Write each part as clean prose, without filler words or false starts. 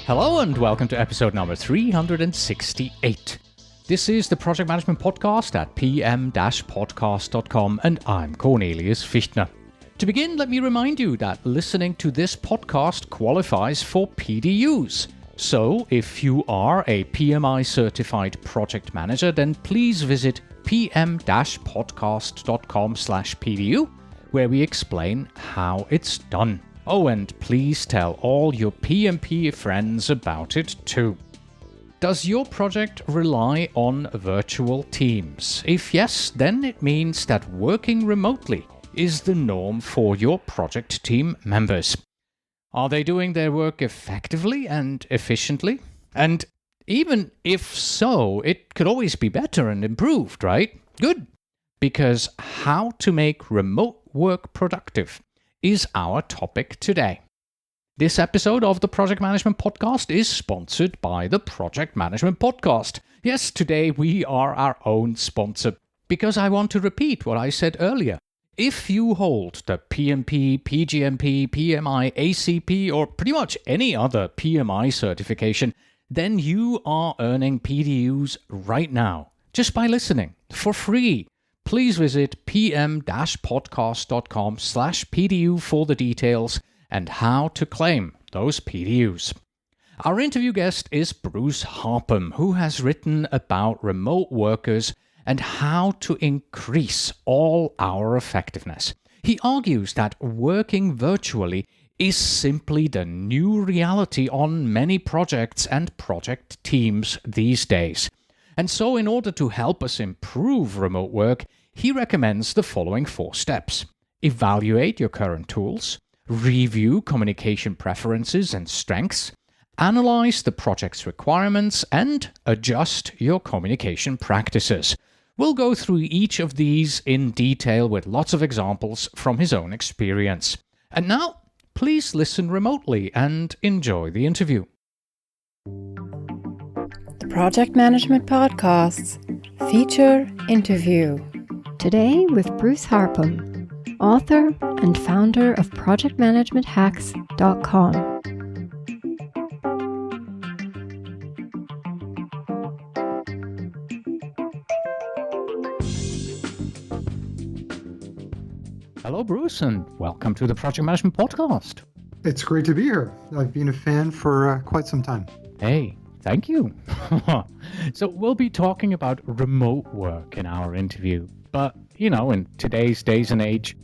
Hello and welcome to episode number 368. This is the Project Management Podcast at pm-podcast.com and I'm Cornelius Fichtner. To begin, let me remind you that listening to this podcast qualifies for PDUs. So, if you are a PMI certified project manager, then please visit pm-podcast.com/PDU, where we explain how it's done. Oh, and please tell all your PMP friends about it too. Does your project rely on virtual teams? If yes, then it means that working remotely is the norm for your project team members. Are they doing their work effectively and efficiently? And even if so, it could always be better and improved, right? Good. Because how to make remote work productive is our topic today. This episode of the Project Management Podcast is sponsored by the Project Management Podcast. Yes, today we are our own sponsor, because I want to repeat what I said earlier. If you hold the PMP, PGMP, PMI, ACP, or pretty much any other PMI certification, then you are earning PDUs right now, just by listening, for free. Please visit pm-podcast.com/PDU for the details and how to claim those PDUs. Our interview guest is Bruce Harpham, who has written about remote workers and how to increase all our effectiveness. He argues that working virtually is simply the new reality on many projects and project teams these days. And so in order to help us improve remote work, he recommends the following 4 steps. Evaluate your current tools, review communication preferences and strengths, analyze the project's requirements, and adjust your communication practices. We'll go through each of these in detail with lots of examples from his own experience. And now, please listen remotely and enjoy the interview. The Project Management Podcasts feature interview. Today with Bruce Harpham, author and founder of ProjectManagementHacks.com. Hello, Bruce, and welcome to the Project Management Podcast. It's great to be here. I've been a fan for quite some time. Hey, thank you. So we'll be talking about remote work in our interview. But, you know, in today's days and age,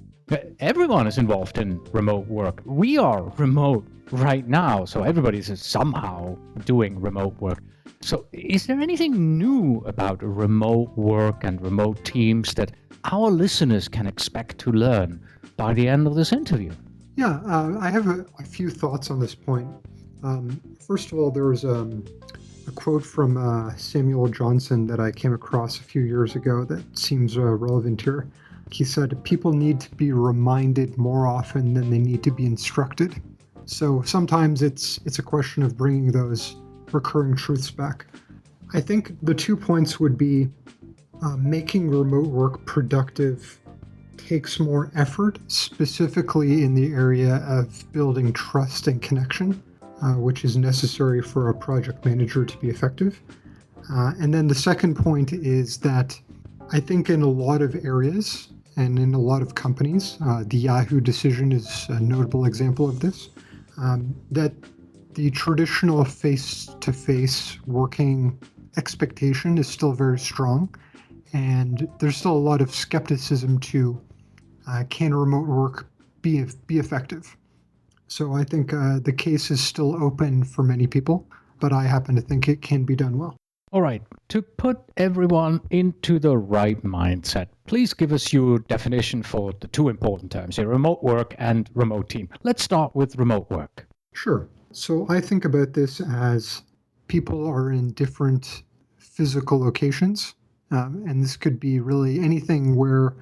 everyone is involved in remote work. We are remote right now, so everybody's somehow doing remote work. So is there anything new about remote work and remote teams that our listeners can expect to learn by the end of this interview? Yeah, I have a few thoughts on this point. First of all, there was a quote from Samuel Johnson that I came across a few years ago that seems relevant here. He said, people need to be reminded more often than they need to be instructed. So sometimes it's a question of bringing those recurring truths back. I think the 2 points would be making remote work productive takes more effort, specifically in the area of building trust and connection, which is necessary for a project manager to be effective. And then the second point is that I think in a lot of areas and in a lot of companies, the Yahoo decision is a notable example of this, that the traditional face-to-face working expectation is still very strong. And there's still a lot of skepticism to can remote work be effective? So I think the case is still open for many people, but I happen to think it can be done well. All right, to put everyone into the right mindset, please give us your definition for the 2 important terms here, remote work and remote team. Let's start with remote work. Sure. So I think about this as people are in different physical locations. And this could be really anything where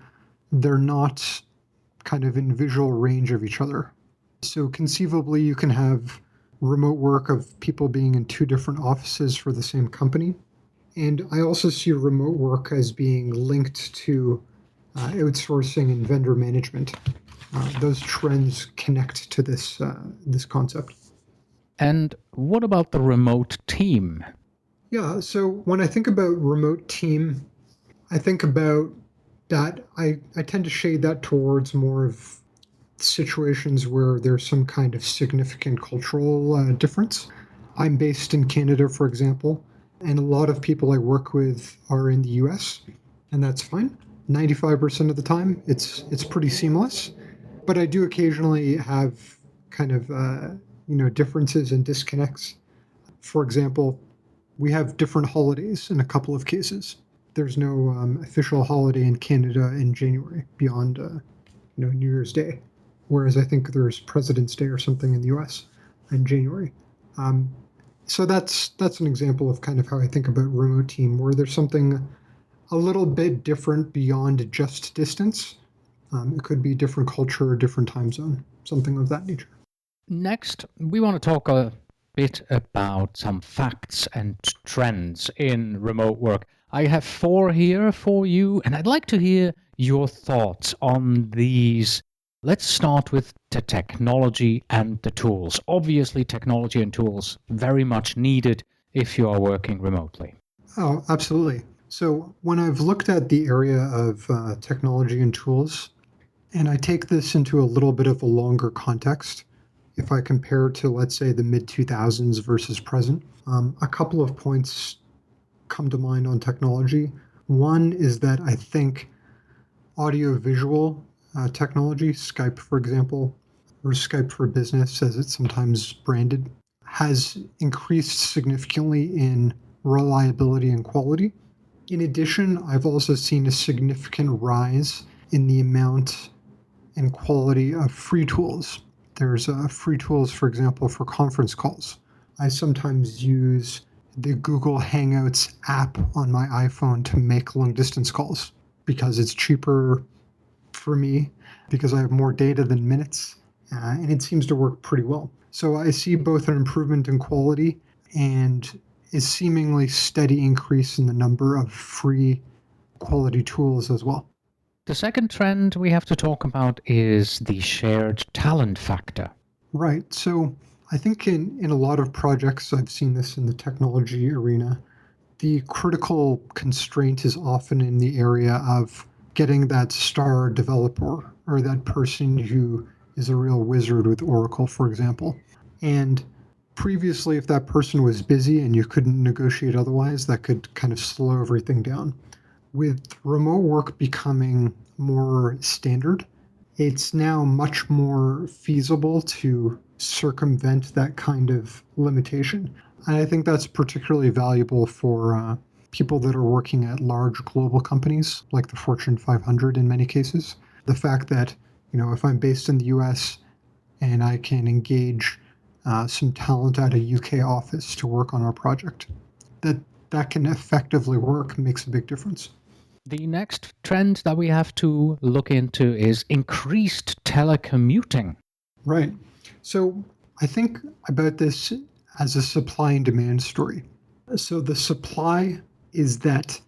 they're not kind of in visual range of each other. So conceivably, you can have remote work of people being in 2 different offices for the same company. And I also see remote work as being linked to outsourcing and vendor management. Those trends connect to this concept. And what about the remote team? Yeah, so when I think about remote team, I think about that I tend to shade that towards more of situations where there's some kind of significant cultural difference. I'm based in Canada, for example, and a lot of people I work with are in the US, and that's fine. 95% of the time, it's pretty seamless. But I do occasionally have kind of differences and disconnects. For example, we have different holidays in a couple of cases. There's no official holiday in Canada in January beyond New Year's Day, whereas I think there's President's Day or something in the U.S. in January. Um, so that's an example of kind of how I think about remote team, where there's something a little bit different beyond just distance. It could be different culture, different time zone, something of that nature. Next, we want to talk a bit about some facts and trends in remote work. I have 4 here for you, and I'd like to hear your thoughts on these. Let's start with the technology and the tools. Obviously, technology and tools very much needed if you are working remotely. Oh, absolutely. So when I've looked at the area of technology and tools, and I take this into a little bit of a longer context, if I compare to, let's say, the mid 2000s versus present, a couple of points come to mind on technology. One is that I think audio-visual technology, Skype, for example, or Skype for Business, as it's sometimes branded, has increased significantly in reliability and quality. In addition, I've also seen a significant rise in the amount and quality of free tools. There's free tools, for example, for conference calls. I sometimes use the Google Hangouts app on my iPhone to make long distance calls because it's cheaper for me, because I have more data than minutes, and it seems to work pretty well. So I see both an improvement in quality and a seemingly steady increase in the number of free quality tools as well. The second trend we have to talk about is the shared talent factor. Right. So I think in a lot of projects, I've seen this in the technology arena, the critical constraint is often in the area of getting that star developer or that person who is a real wizard with Oracle, for example. And previously, if that person was busy and you couldn't negotiate otherwise, that could kind of slow everything down. With remote work becoming more standard, it's now much more feasible to circumvent that kind of limitation. And I think that's particularly valuable for people that are working at large global companies like the Fortune 500 in many cases. The fact that, if I'm based in the US and I can engage some talent at a UK office to work on our project, that can effectively work makes a big difference. The next trend that we have to look into is increased telecommuting. Right. So I think about this as a supply and demand story. So the supply is that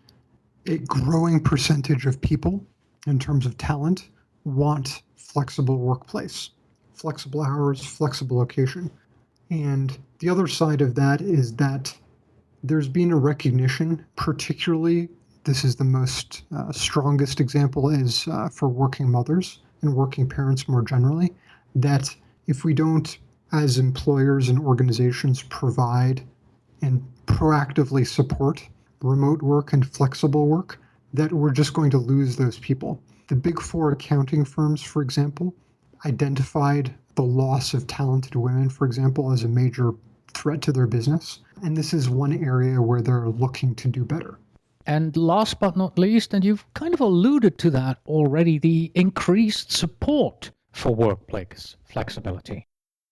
a growing percentage of people, in terms of talent, want flexible workplace, flexible hours, flexible location. And the other side of that is that there's been a recognition, particularly, this is the most strongest example, is for working mothers and working parents more generally, that if we don't, as employers and organizations, provide and proactively support remote work and flexible work, that we're just going to lose those people. The big 4 accounting firms, for example, identified the loss of talented women, for example, as a major threat to their business. And this is one area where they're looking to do better. And last but not least, and you've kind of alluded to that already, the increased support for workplace flexibility.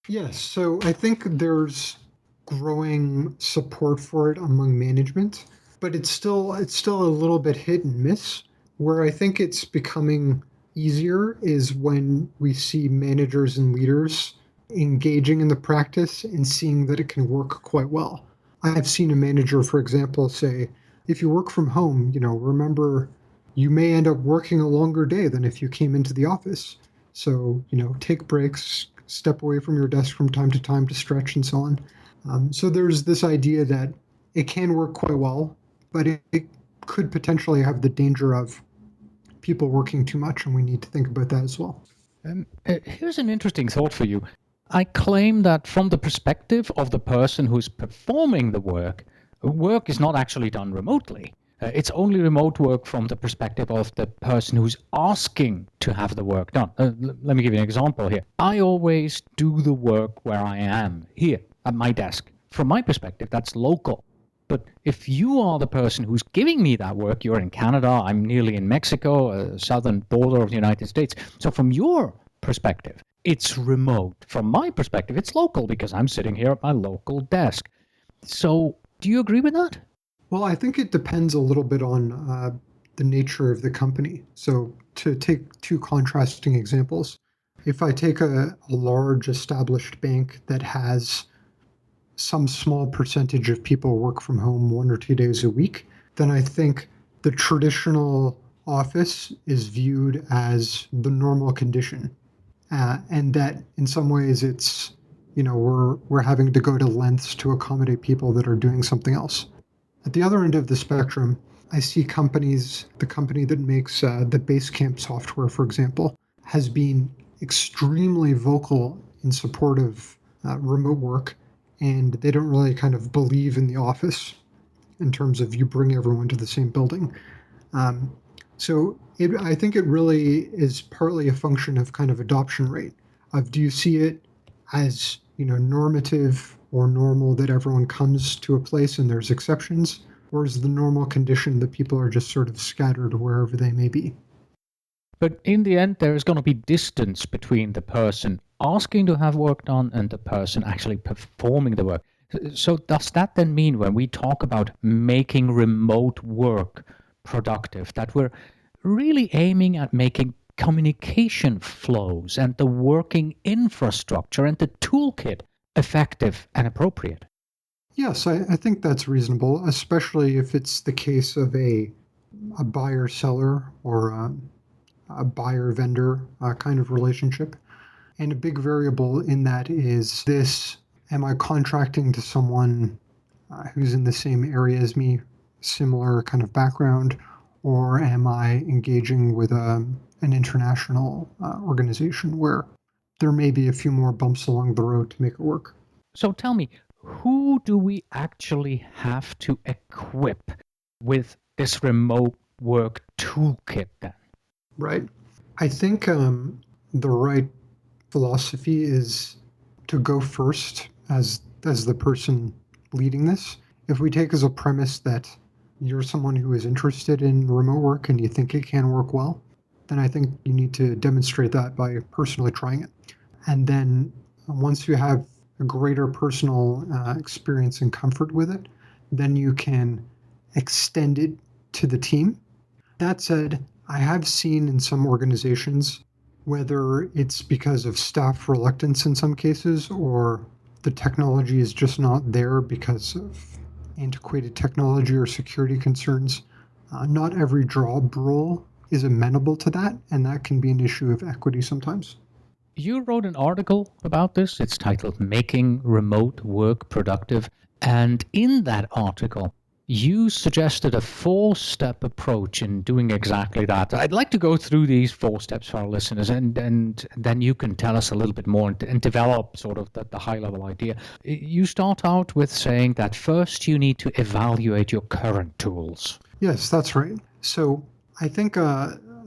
Yes, so I think there's growing support for it among management, but it's still a little bit hit and miss. Where I think it's becoming easier is when we see managers and leaders engaging in the practice and seeing that it can work quite well. I have seen a manager, for example, say, if you work from home, remember, you may end up working a longer day than if you came into the office. So, take breaks, step away from your desk from time to stretch and so on. So there's this idea that it can work quite well, but it could potentially have the danger of people working too much, and we need to think about that as well. Here's an interesting thought for you. I claim that from the perspective of the person who's performing the work is not actually done remotely. It's only remote work from the perspective of the person who's asking to have the work done. Let me give you an example here. I always do the work where I am, here, at my desk. From my perspective, that's local. But if you are the person who's giving me that work, you're in Canada, I'm nearly in Mexico, southern border of the United States. So from your perspective, it's remote. From my perspective, it's local because I'm sitting here at my local desk. So do you agree with that? Well, I think it depends a little bit on the nature of the company. So to take two contrasting examples, if I take a large established bank that has some small percentage of people work from home 1 or 2 days a week, then I think the traditional office is viewed as the normal condition. And that in some ways it's, we're having to go to lengths to accommodate people that are doing something else. At the other end of the spectrum, I see companies, the company that makes the Basecamp software, for example, has been extremely vocal in support of remote work, and they don't really kind of believe in the office in terms of you bring everyone to the same building. I think it really is partly a function of kind of adoption rate of, do you see it as, normative or normal that everyone comes to a place and there's exceptions, or is the normal condition that people are just sort of scattered wherever they may be? But in the end, there is going to be distance between the person asking to have work done and the person actually performing the work. So does that then mean when we talk about making remote work productive, that we're really aiming at making communication flows and the working infrastructure and the toolkit effective and appropriate? Yes, I think that's reasonable, especially if it's the case of a buyer-seller or a buyer-vendor kind of relationship. And a big variable in that is this: am I contracting to someone who's in the same area as me, similar kind of background, or am I engaging with an international organization where there may be a few more bumps along the road to make it work? So tell me, who do we actually have to equip with this remote work toolkit then? Right. I think the right philosophy is to go first as the person leading this. If we take as a premise that you're someone who is interested in remote work and you think it can work well, then I think you need to demonstrate that by personally trying it. And then once you have a greater personal experience and comfort with it, then you can extend it to the team. That said, I have seen in some organizations, whether it's because of staff reluctance in some cases, or the technology is just not there because of antiquated technology or security concerns, not every job role is amenable to that, and that can be an issue of equity sometimes. You wrote an article about this. It's titled Making Remote Work Productive. And in that article, you suggested a 4-step approach in doing exactly that. I'd like to go through these 4 steps for our listeners, and then you can tell us a little bit more and develop sort of the high-level idea. You start out with saying that first you need to evaluate your current tools. Yes, that's right. So I think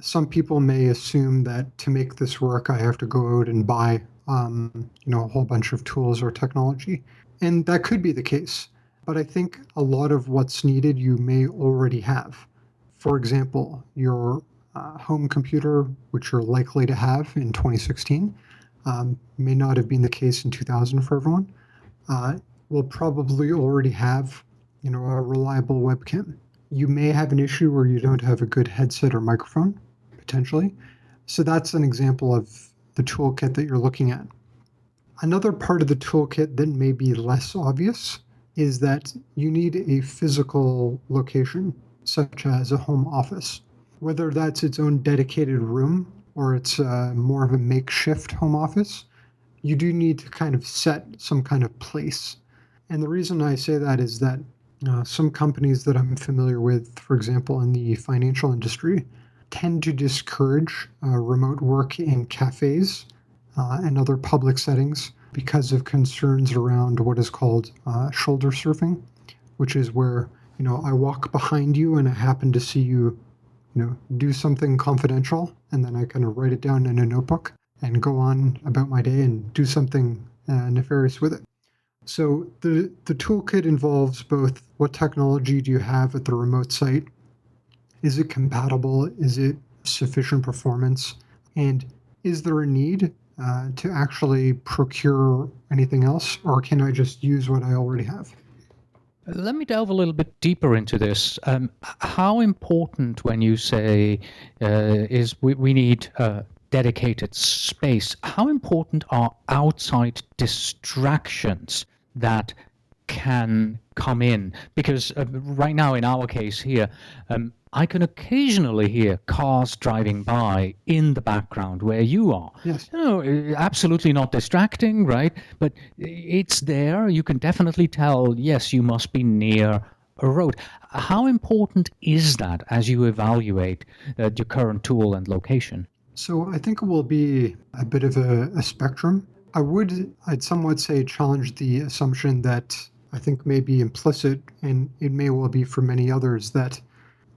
some people may assume that to make this work, I have to go out and buy a whole bunch of tools or technology. And that could be the case. But I think a lot of what's needed you may already have. For example, your home computer, which you're likely to have in 2016, may not have been the case in 2000 for everyone, will probably already have a reliable webcam. You may have an issue where you don't have a good headset or microphone, potentially. So that's an example of the toolkit that you're looking at. Another part of the toolkit that may be less obvious is that you need a physical location, such as a home office. Whether that's its own dedicated room or it's more of a makeshift home office, you do need to kind of set some kind of place. And the reason I say that is that some companies that I'm familiar with, for example, in the financial industry, tend to discourage remote work in cafes and other public settings because of concerns around what is called shoulder surfing, which is where, I walk behind you and I happen to see you, do something confidential, and then I kind of write it down in a notebook and go on about my day and do something nefarious with it. So the toolkit involves both what technology do you have at the remote site? Is it compatible? Is it sufficient performance? And is there a need to actually procure anything else, or can I just use what I already have? Let me delve a little bit deeper into this. How important, when you say is we need dedicated space, how important are outside distractions that can come in? Because right now, in our case here, I can occasionally hear cars driving by in the background where you are. Yes. Absolutely not distracting, right? But it's there. You can definitely tell, yes, you must be near a road. How important is that as you evaluate your current tool and location? So I think it will be a bit of a spectrum. I'd somewhat say challenge the assumption that I think may be implicit, and it may well be for many others, that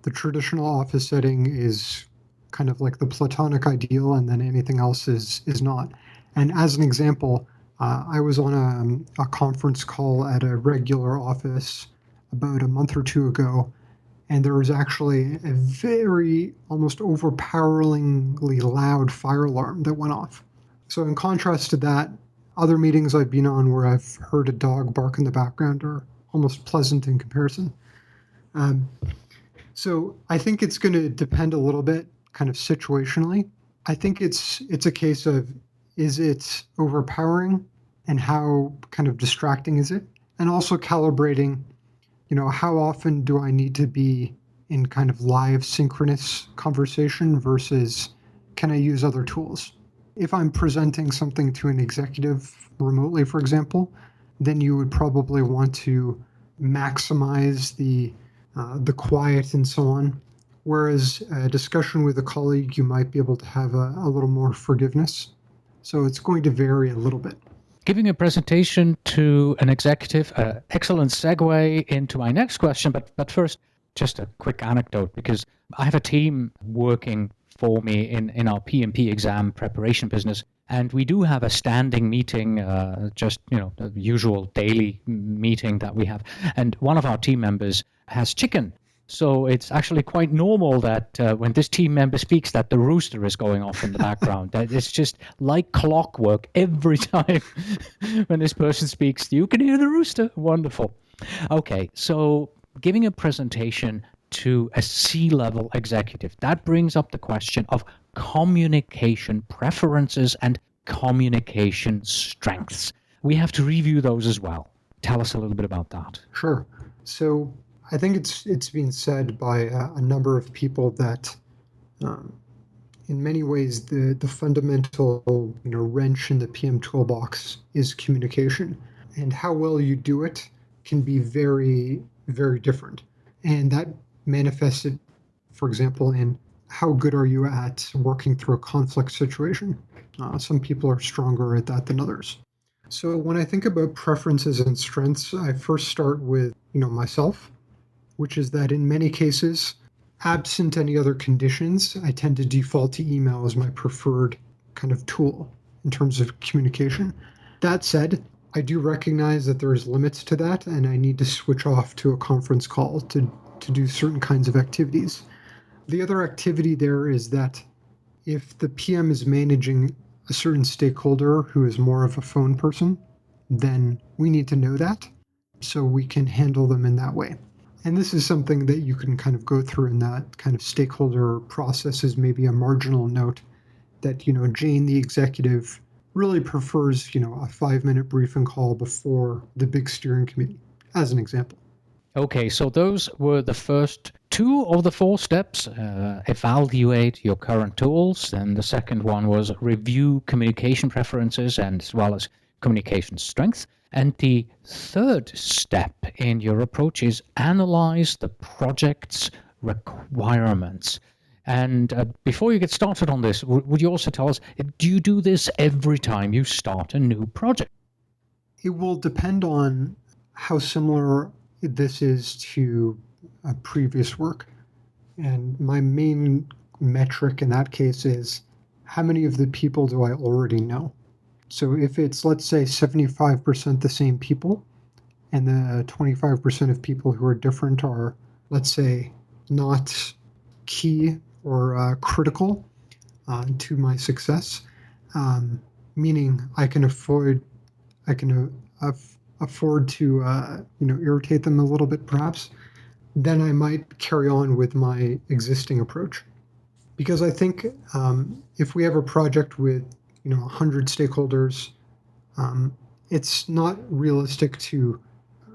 the traditional office setting is kind of like the platonic ideal, and then anything else is not. And as an example, I was on a conference call at a regular office about a month or two ago, and there was actually a very almost overpoweringly loud fire alarm that went off. So in contrast to that, other meetings I've been on where I've heard a dog bark in the background are almost pleasant in comparison. So I think it's going to depend a little bit kind of situationally. I think it's a case of, is it overpowering and how kind of distracting is it? And also calibrating, how often do I need to be in kind of live synchronous conversation versus can I use other tools? If I'm presenting something to an executive remotely, for example, then you would probably want to maximize the quiet and so on. Whereas a discussion with a colleague, you might be able to have a little more forgiveness. So it's going to vary a little bit. Giving a presentation to an executive, excellent segue into my next question. But first, just a quick anecdote, because I have a team working for me in our PMP exam preparation business. And we do have a standing meeting, the usual daily meeting that we have. And one of our team members has chicken. So it's actually quite normal that when this team member speaks that the rooster is going off in the background. That it's just like clockwork every time when this person speaks, you can hear the rooster. Wonderful. Okay, so giving a presentation to a C-level executive, that brings up the question of communication preferences and communication strengths. We have to review those as well. Tell us a little bit about that. Sure. So I think it's been said by a number of people that in many ways the fundamental wrench in the PM toolbox is communication, and how well you do it can be very, very different. And that manifests it, for example, in how good are you at working through a conflict situation. Some people are stronger at that than others. So when I think about preferences and strengths, I first start with myself, which is that in many cases, absent any other conditions, I tend to default to email as my preferred kind of tool in terms of communication. That said, I do recognize that there's limits to that, and I need to switch off to a conference call to do certain kinds of activities. The other activity there is that if the PM is managing a certain stakeholder who is more of a phone person, then we need to know that so we can handle them in that way. And this is something that you can kind of go through in that kind of stakeholder process as maybe a marginal note that, Jane, the executive, really prefers, a 5-minute briefing call before the big steering committee, as an example. Okay, so those were the first two of the four steps. Evaluate your current tools. Then the second one was review communication preferences and as well as communication strengths. And the third step in your approach is analyze the project's requirements. And before you get started on this, would you also tell us, do you do this every time you start a new project? It will depend on how similar this is to previous work. And my main metric in that case is how many of the people do I already know? So if it's, let's say, 75% the same people, and the 25% of people who are different are, let's say, not key or critical to my success, meaning I can afford to irritate them a little bit perhaps, then I might carry on with my existing approach. Because I think if we have a project with 100 stakeholders, it's not realistic to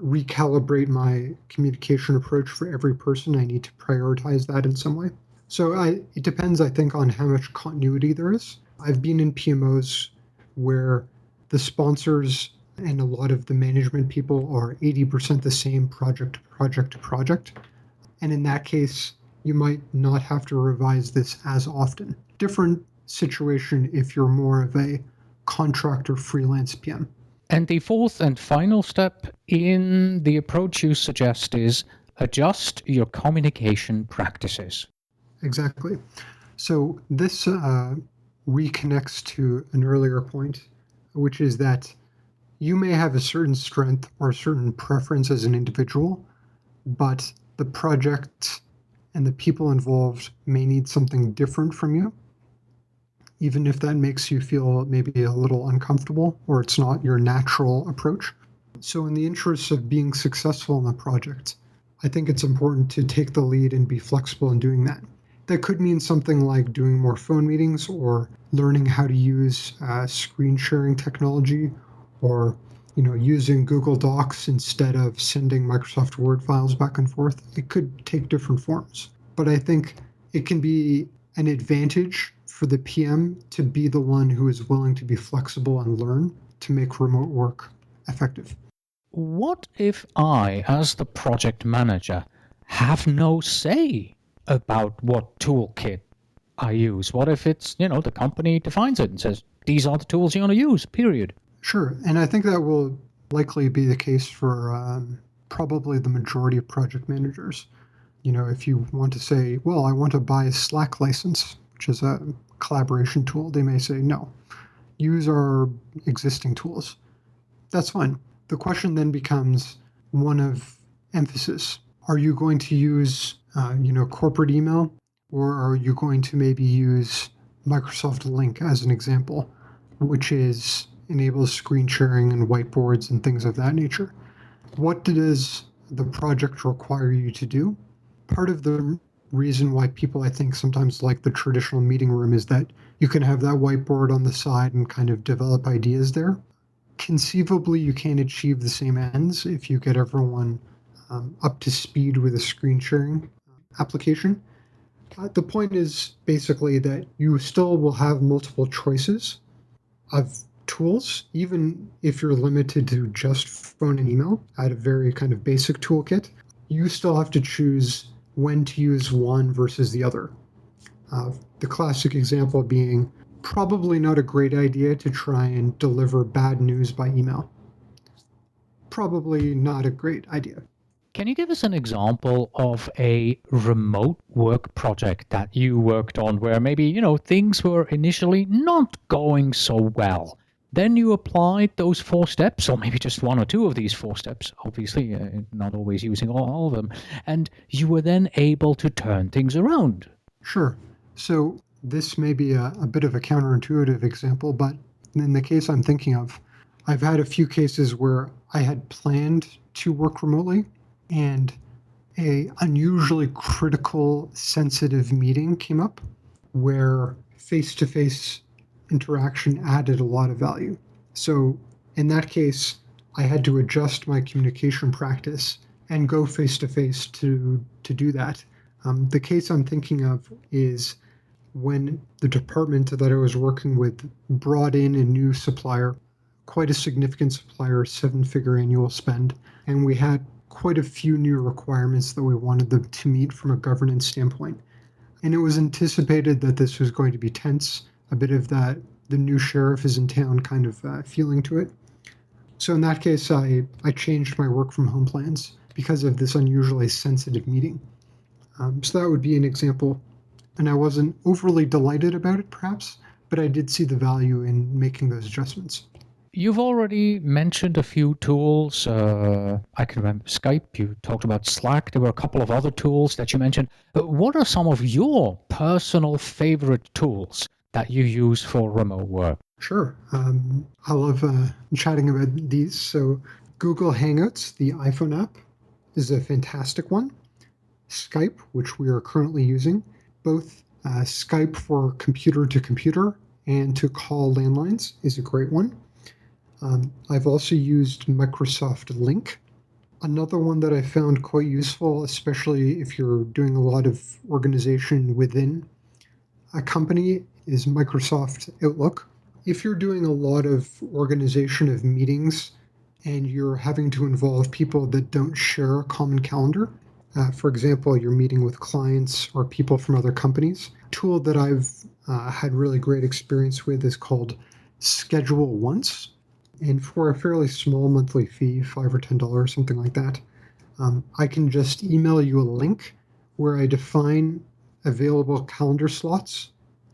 recalibrate my communication approach for every person. I need to prioritize that in some way. So it depends, I think, on how much continuity there is. I've been in PMOs where the sponsors and a lot of the management people are 80% the same project to project. And in that case, you might not have to revise this as often. Different situation if you're more of a contractor freelance PM. And the fourth and final step in the approach you suggest is adjust your communication practices. Exactly. So this reconnects to an earlier point, which is that you may have a certain strength or a certain preference as an individual, but the project and the people involved may need something different from you, even if that makes you feel maybe a little uncomfortable or it's not your natural approach. So in the interest of being successful in the project, I think it's important to take the lead and be flexible in doing that. That could mean something like doing more phone meetings or learning how to use screen sharing technology, or using Google Docs instead of sending Microsoft Word files back and forth. It could take different forms. But I think it can be an advantage for the PM to be the one who is willing to be flexible and learn to make remote work effective. What if I, as the project manager, have no say about what toolkit I use? What if it's, the company defines it and says, these are the tools you're going to use, period? Sure. And I think that will likely be the case for probably the majority of project managers. If you want to say, well, I want to buy a Slack license, which is a collaboration tool, they may say, no, use our existing tools. That's fine. The question then becomes one of emphasis. Are you going to use, corporate email, or are you going to maybe use Microsoft Lync as an example, which enables screen sharing and whiteboards and things of that nature? What does the project require you to do? Part of the reason why people, I think, sometimes like the traditional meeting room is that you can have that whiteboard on the side and kind of develop ideas there. Conceivably, you can achieve the same ends if you get everyone up to speed with a screen sharing application. The point is basically that you still will have multiple choices of tools, even if you're limited to just phone and email at a very kind of basic toolkit. You still have to choose when to use one versus the other. The classic example being probably not a great idea to try and deliver bad news by email. Probably not a great idea. Can you give us an example of a remote work project that you worked on where maybe, things were initially not going so well? Then you applied those 4 steps, or maybe just 1 or 2 of these 4 steps, obviously, not always using all of them, and you were then able to turn things around. Sure. So this may be a bit of a counterintuitive example, but in the case I'm thinking of, I've had a few cases where I had planned to work remotely, and a unusually critical, sensitive meeting came up where face-to-face interaction added a lot of value. So in that case, I had to adjust my communication practice and go face to face to do that. The case I'm thinking of is when the department that I was working with brought in a new supplier, quite a significant supplier, 7-figure annual spend, and we had quite a few new requirements that we wanted them to meet from a governance standpoint. And it was anticipated that this was going to be tense, a bit of that the new sheriff is in town kind of feeling to it. So in that case, I changed my work from home plans because of this unusually sensitive meeting. So that would be an example. And I wasn't overly delighted about it, perhaps, but I did see the value in making those adjustments. You've already mentioned a few tools. I can remember Skype. You talked about Slack. There were a couple of other tools that you mentioned. What are some of your personal favorite tools that you use for remote work? Sure. I love chatting about these. So Google Hangouts, the iPhone app, is a fantastic one. Skype, which we are currently using, both Skype for computer to computer and to call landlines is a great one. I've also used Microsoft Lync. Another one that I found quite useful, especially if you're doing a lot of organization within a company, is Microsoft Outlook. If you're doing a lot of organization of meetings and you're having to involve people that don't share a common calendar, for example, you're meeting with clients or people from other companies, a tool that I've had really great experience with is called Schedule Once. And for a fairly small monthly fee, $5 or $10, something like that, I can just email you a link where I define available calendar slots,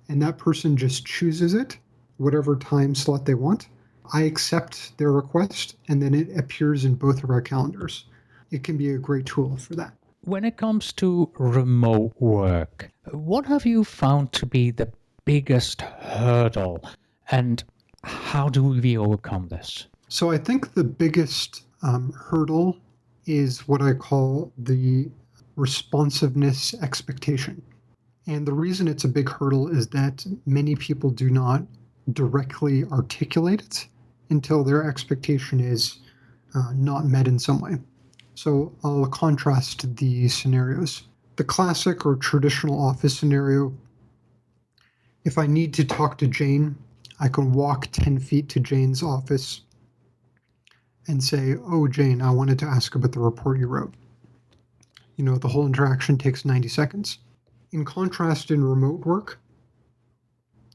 and that person just chooses it, whatever time slot they want. I accept their request, and then it appears in both of our calendars. It can be a great tool for that. When it comes to remote work, what have you found to be the biggest hurdle, and how do we overcome this? So I think the biggest hurdle is what I call the responsiveness expectation. And the reason it's a big hurdle is that many people do not directly articulate it until their expectation is not met in some way. So I'll contrast the scenarios. The classic or traditional office scenario, if I need to talk to Jane, I can walk 10 feet to Jane's office and say, "Oh, Jane, I wanted to ask about the report you wrote." The whole interaction takes 90 seconds. In contrast, in remote work,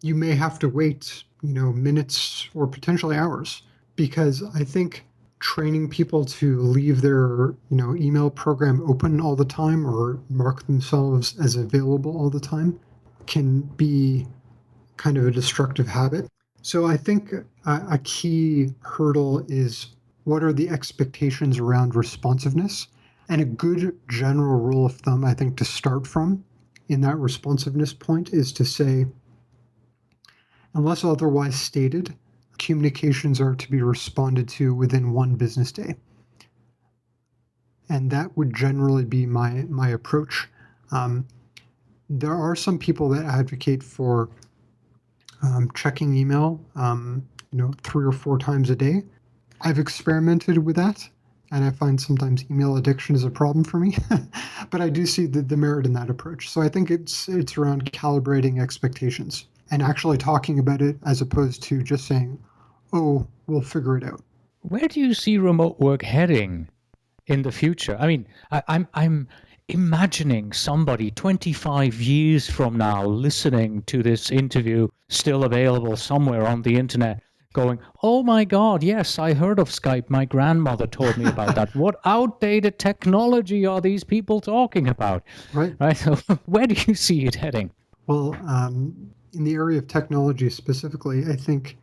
you may have to wait, minutes or potentially hours, because I think training people to leave their, email program open all the time or mark themselves as available all the time can be kind of a destructive habit. So I think a key hurdle is what are the expectations around responsiveness? And a good general rule of thumb, I think, to start from in that responsiveness point is to say, unless otherwise stated, communications are to be responded to within one business day. And that would generally be my approach. There are some people that advocate for checking email, 3 or 4 times a day. I've experimented with that, and I find sometimes email addiction is a problem for me. But I do see the merit in that approach. So I think it's around calibrating expectations and actually talking about it as opposed to just saying, "Oh, we'll figure it out." Where do you see remote work heading in the future? I mean, I'm imagining somebody 25 years from now listening to this interview, still available somewhere on the internet, going, "Oh my God, yes, I heard of Skype. My grandmother told me about that. What outdated technology are these people talking about?" Right? So where do you see it heading? Well, in the area of technology specifically, I think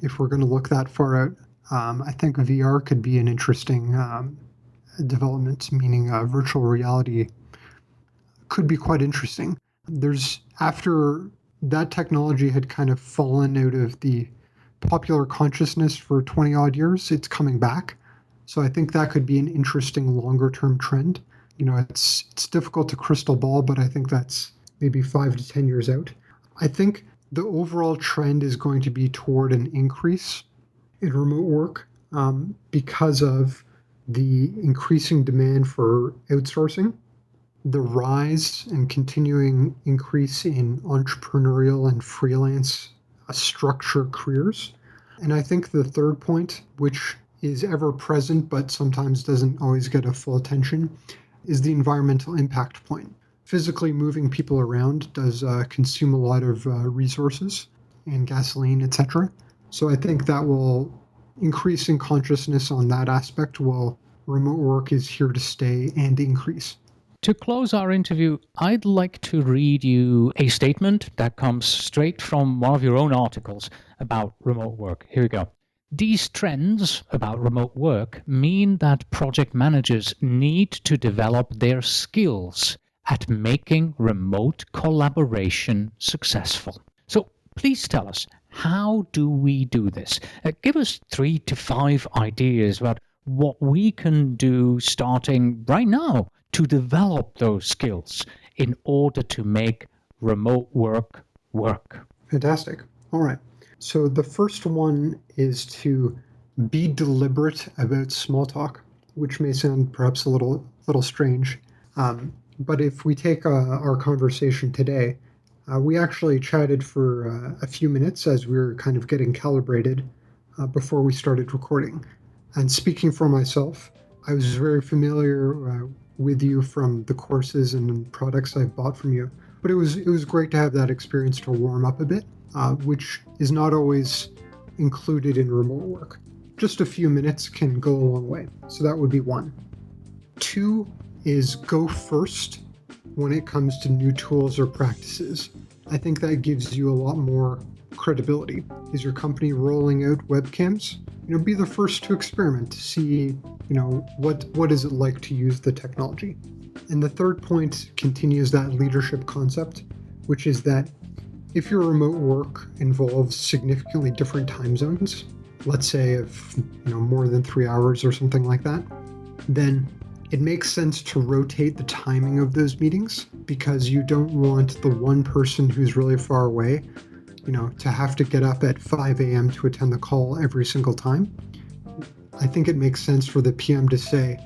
if we're going to look that far out, I think VR could be an interesting development, meaning virtual reality could be quite interesting. After that technology had kind of fallen out of the popular consciousness for 20 odd years, it's coming back. So I think that could be an interesting longer term trend. It's difficult to crystal ball, but I think that's maybe 5 to 10 years out. I think the overall trend is going to be toward an increase in remote work because of the increasing demand for outsourcing, the rise and continuing increase in entrepreneurial and freelance structure careers. And I think the third point, which is ever present but sometimes doesn't always get a full attention, is the environmental impact point. Physically moving people around does consume a lot of resources and gasoline, etc. So I think that will increase in consciousness on that aspect while remote work is here to stay and increase. To close our interview, I'd like to read you a statement that comes straight from one of your own articles about remote work. Here we go. These trends about remote work mean that project managers need to develop their skills at making remote collaboration successful. So please tell us, how do we do this? Give us 3 to 5 ideas about what we can do starting right now to develop those skills in order to make remote work work. Fantastic. All right. So the first one is to be deliberate about small talk, which may sound perhaps a little strange. But if we take our conversation today, we actually chatted for a few minutes as we were kind of getting calibrated before we started recording. And speaking for myself, I was very familiar with you from the courses and products I've bought from you. But it was great to have that experience to warm up a bit, which is not always included in remote work. Just a few minutes can go a long way. So that would be 1. 2 is go first when it comes to new tools or practices. I think that gives you a lot more credibility. Is your company rolling out webcams? Be the first to experiment to see, what is it like to use the technology. And the third point continues that leadership concept, which is that if your remote work involves significantly different time zones, let's say of more than 3 hours or something like that, then it makes sense to rotate the timing of those meetings, because you don't want the one person who's really far away to have to get up at 5 a.m. to attend the call every single time. I think it makes sense for the PM to say,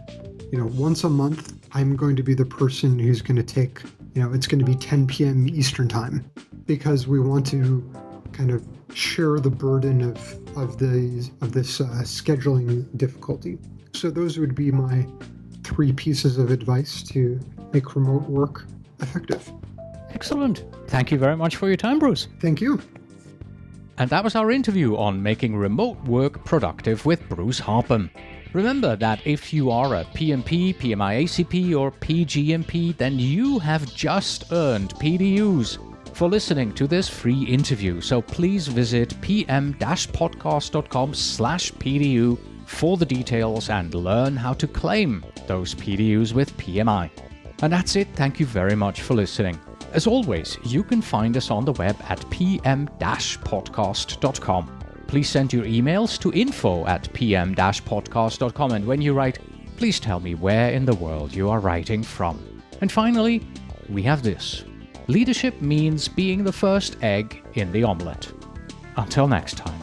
once a month, I'm going to be the person who's going to take, it's going to be 10 p.m. Eastern time, because we want to kind of share the burden of this scheduling difficulty. So those would be my 3 pieces of advice to make remote work effective. Excellent. Thank you very much for your time, Bruce. Thank you. And that was our interview on making remote work productive with Bruce Harpham. Remember that if you are a PMP, PMI-ACP or PGMP, then you have just earned PDUs for listening to this free interview. So please visit pm-podcast.com/PDU for the details and learn how to claim those PDUs with PMI. And that's it. Thank you very much for listening. As always, you can find us on the web at pm-podcast.com. Please send your emails to info@pm-podcast.com, and when you write, please tell me where in the world you are writing from. And finally, we have this. Leadership means being the first egg in the omelette. Until next time.